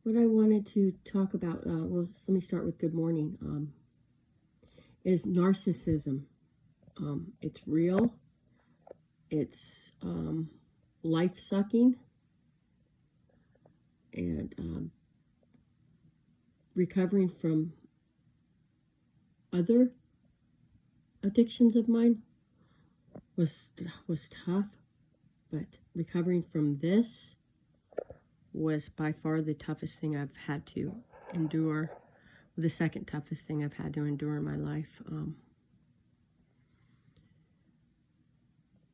What I wanted to talk about, well, let me start with good morning, is narcissism. It's real. It's life-sucking. And recovering from other addictions of mine was tough. But recovering from this was by far the toughest thing I've had to endure, the second toughest thing I've had to endure in my life.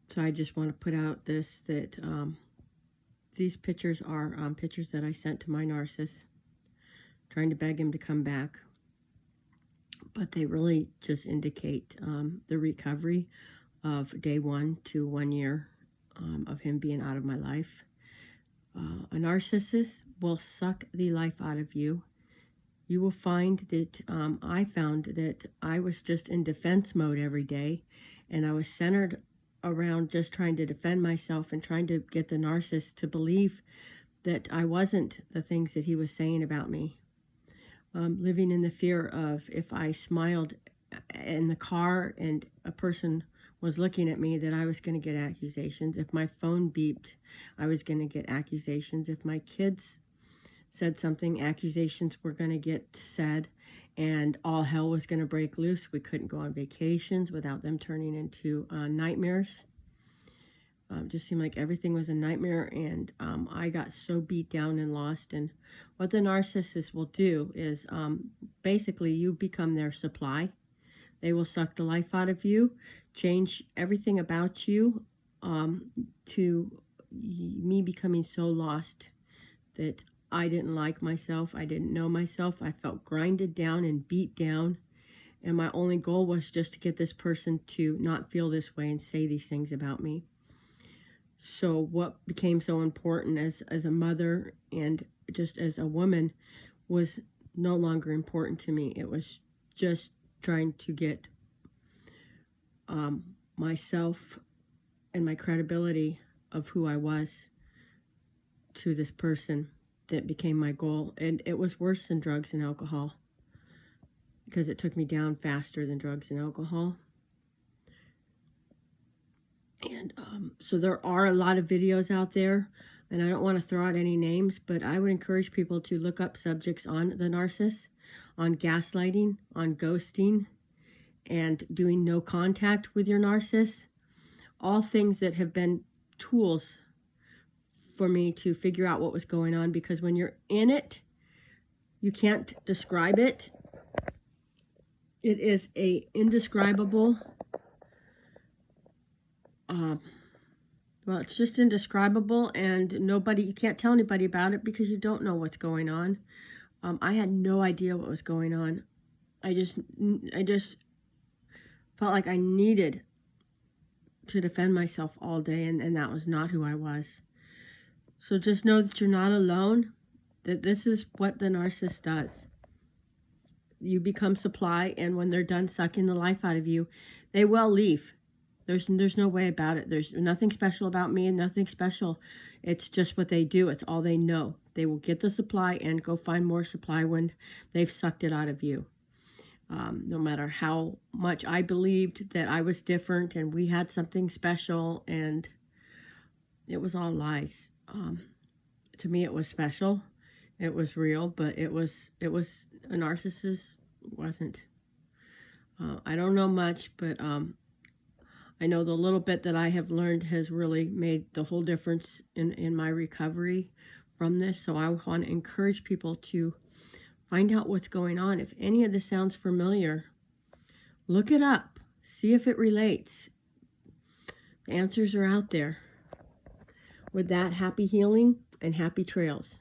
So I just want to put out that these pictures are pictures that I sent to my narcissist, trying to beg him to come back. But they really just indicate the recovery of day 1 to 1 year of him being out of my life. A narcissist will suck the life out of you. You will find that I found that I was just in defense mode every day, and I was centered around just trying to defend myself and trying to get the narcissist to believe that I wasn't the things that he was saying about me. Living in the fear of if I smiled in the car and a person was looking at me, that I was going to get accusations. If my phone beeped, I was going to get accusations. If my kids said something, accusations were going to get said, and all hell was going to break loose. We couldn't go on vacations without them turning into nightmares. Just seemed like everything was a nightmare, and I got so beat down and lost. And what the narcissist will do is basically you become their supply. They will suck the life out of you, change everything about you to me becoming so lost that I didn't like myself. I didn't know myself. I felt grinded down and beat down. And my only goal was just to get this person to not feel this way and say these things about me. So what became so important as a mother and just as a woman was no longer important to me. It was just trying to get myself and my credibility of who I was to this person that became my goal. And it was worse than drugs and alcohol, because it took me down faster than drugs and alcohol. And so there are a lot of videos out there, and I don't want to throw out any names, but I would encourage people to look up subjects on the narcissist, on gaslighting, on ghosting, and doing no contact with your narcissist. All things that have been tools for me to figure out what was going on, because when you're in it, you can't describe it. It is a indescribable, well, it's just indescribable, and you can't tell anybody about it because you don't know what's going on. I had no idea what was going on. I just felt like I needed to defend myself all day, and that was not who I was. So just know that you're not alone, that this is what the narcissist does. You become supply, and when they're done sucking the life out of you, they will leave. There's no way about it. There's nothing special about me and nothing special. It's just what they do. It's all they know. They will get the supply and go find more supply when they've sucked it out of you. No matter how much I believed that I was different and we had something special, and it was all lies. To me, it was special. It was real, but it was a narcissist wasn't. I don't know much, but I know the little bit that I have learned has really made the whole difference in my recovery from this. So I want to encourage people to find out what's going on. If any of this sounds familiar, look it up. See if it relates. The answers are out there. With that, happy healing and happy trails.